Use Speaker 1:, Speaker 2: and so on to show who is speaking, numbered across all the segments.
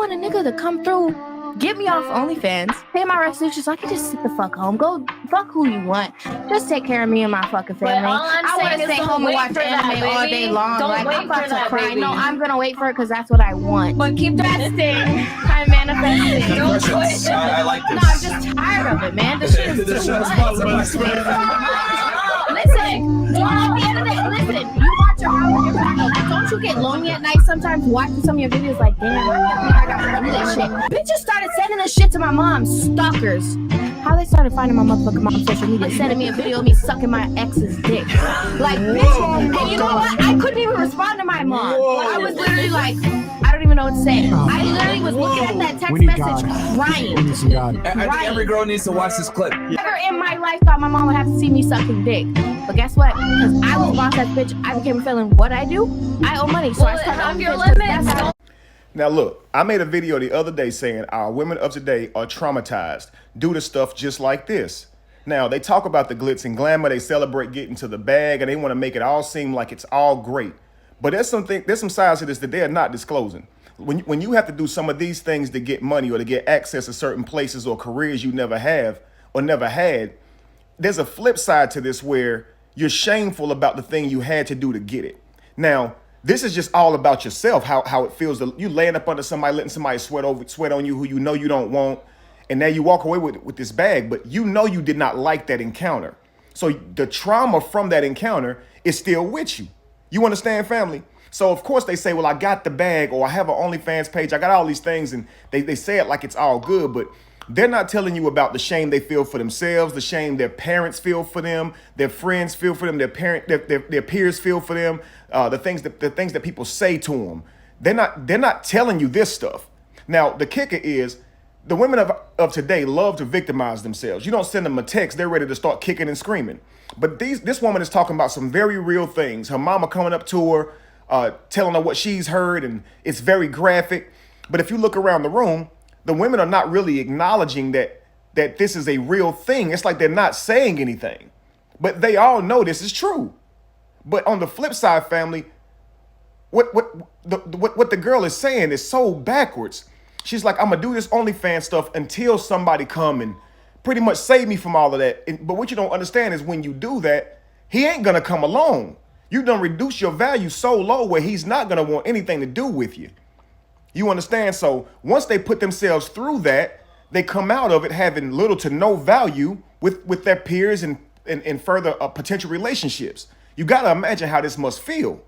Speaker 1: want a nigga to come through, get me off OnlyFans, pay my restitution so I can just sit the fuck home. Go fuck who you want. Just take care of me and my fucking family. I want to stay home and watch anime all day long. Like, I'm about to cry. No, I'm going to wait for it because that's what I want. But keep investing. I'm manifesting. Don't quit.
Speaker 2: I like this.
Speaker 1: No, I'm just tired of it, man. This shit is too much. Listen, at the end of the day, listen, you watch your hour, you're back. Don't you get lonely at night sometimes watching some of your videos like, damn, I gotta do this shit. Bitches started sending this shit to my mom, stalkers. How they started finding my motherfucking mom's social media, sending me a video of me sucking my ex's dick. Like, bitch, and you know what? I couldn't even respond to my mom. I was literally like, I don't even know what to say. I literally was looking at that text message crying.
Speaker 2: I think every girl needs to watch this clip.
Speaker 1: Never in my life thought my mom would have to see me sucking dick. But guess what? Because I was a boss ass bitch, I became a felon. What I do? I owe money, so I started on your limits.
Speaker 3: Now look, I made a video the other day saying our women of today are traumatized due to stuff just like this. Now, they talk about the glitz and glamour, they celebrate getting to the bag, and they want to make it all seem like it's all great. But there's some sides to this that they're not disclosing. When you have to do some of these things to get money or to get access to certain places or careers you never have or never had, there's a flip side to this where you're shameful about the thing you had to do to get it. Now, this is just all about yourself, how it feels. You laying up under somebody, letting somebody sweat on you who you know you don't want, and now you walk away with this bag, but you know you did not like that encounter. So the trauma from that encounter is still with you. You understand, family? So of course they say, well, I got the bag, or I have an OnlyFans page, I got all these things, and they say it like it's all good, but they're not telling you about the shame they feel for themselves, the shame their parents feel for them, their friends feel for them, their peers feel for them, the things that people say to them. They're not telling you this stuff. Now, the kicker is the women of today love to victimize themselves. You don't send them a text, they're ready to start kicking and screaming. But this woman is talking about some very real things. Her mama coming up to her, telling her what she's heard, and it's very graphic. But if you look around the room, the women are not really acknowledging that this is a real thing. It's like they're not saying anything, but they all know this is true. But on the flip side, family, what the girl is saying is so backwards. She's like, I'm gonna do this OnlyFans stuff until somebody come and pretty much save me from all of that. But what you don't understand is when you do that, he ain't gonna come along. You done reduce your value so low where he's not gonna want anything to do with you. You understand? So once they put themselves through that, they come out of it having little to no value with their peers and further potential relationships. You got to imagine how this must feel.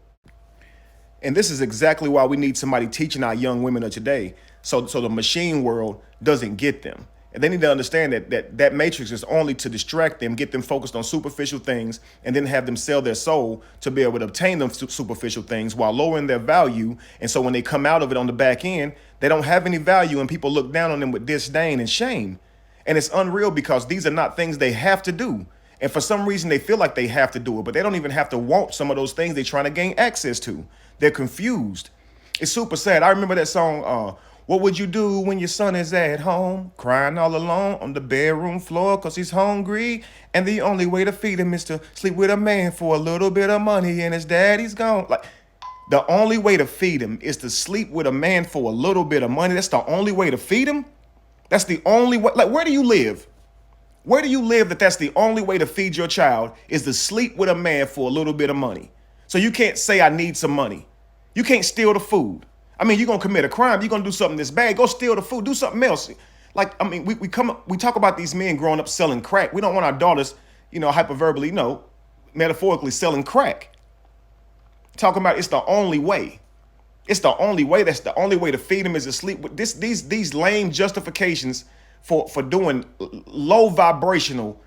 Speaker 3: And this is exactly why we need somebody teaching our young women of today so the machine world doesn't get them. And they need to understand that matrix is only to distract them, get them focused on superficial things, and then have them sell their soul to be able to obtain them superficial things while lowering their value. And so when they come out of it on the back end, they don't have any value, and people look down on them with disdain and shame. And it's unreal because these are not things they have to do. And for some reason, they feel like they have to do it, but they don't even have to want some of those things they're trying to gain access to. They're confused. It's super sad. I remember that song, what would you do when your son is at home, crying all alone on the bedroom floor because he's hungry, and the only way to feed him is to sleep with a man for a little bit of money and his daddy's gone. Like, the only way to feed him is to sleep with a man for a little bit of money. That's the only way to feed him? That's the only way. Like, where do you live? Where do you live that's the only way to feed your child is to sleep with a man for a little bit of money? So you can't say, I need some money. You can't steal the food. I mean, you're going to commit a crime. You're going to do something this bad. Go steal the food. Do something else. Like, I mean, we talk about these men growing up selling crack. We don't want our daughters, hyperverbally, metaphorically selling crack. Talking about it's the only way. It's the only way. That's the only way to feed them is to sleep with these lame justifications for doing low vibrational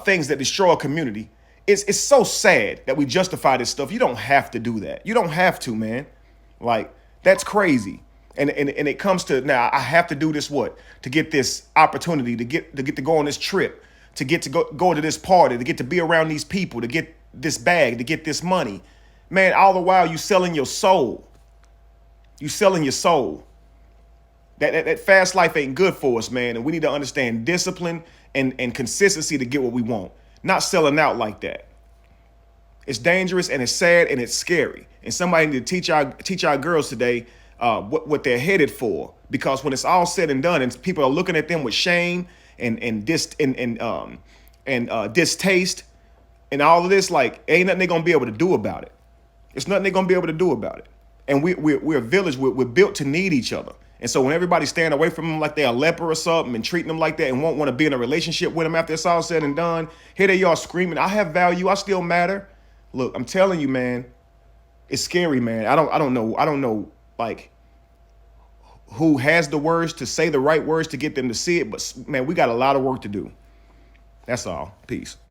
Speaker 3: things that destroy a community. It's so sad that we justify this stuff. You don't have to do that. You don't have to, man. Like, that's crazy. And it comes to now, I have to do this to get this opportunity, to get to go on this trip, to get to go to this party, to get to be around these people, to get this bag, to get this money. Man, all the while you selling your soul. You selling your soul. That fast life ain't good for us, man. And we need to understand discipline and consistency to get what we want. Not selling out like that. It's dangerous and it's sad and it's scary. And somebody need to teach our girls today what they're headed for. Because when it's all said and done, and people are looking at them with shame and distaste and all of this, like, ain't nothing they're gonna be able to do about it. It's nothing they're gonna be able to do about it. And we're a village. We're built to need each other. And so when everybody's staying away from them like they're a leper or something and treating them like that and won't want to be in a relationship with them after it's all said and done, here they are screaming, I have value, I still matter. Look, I'm telling you, man, it's scary, man. I don't know like who has the words to say the right words to get them to see it, but man, we got a lot of work to do. That's all. Peace.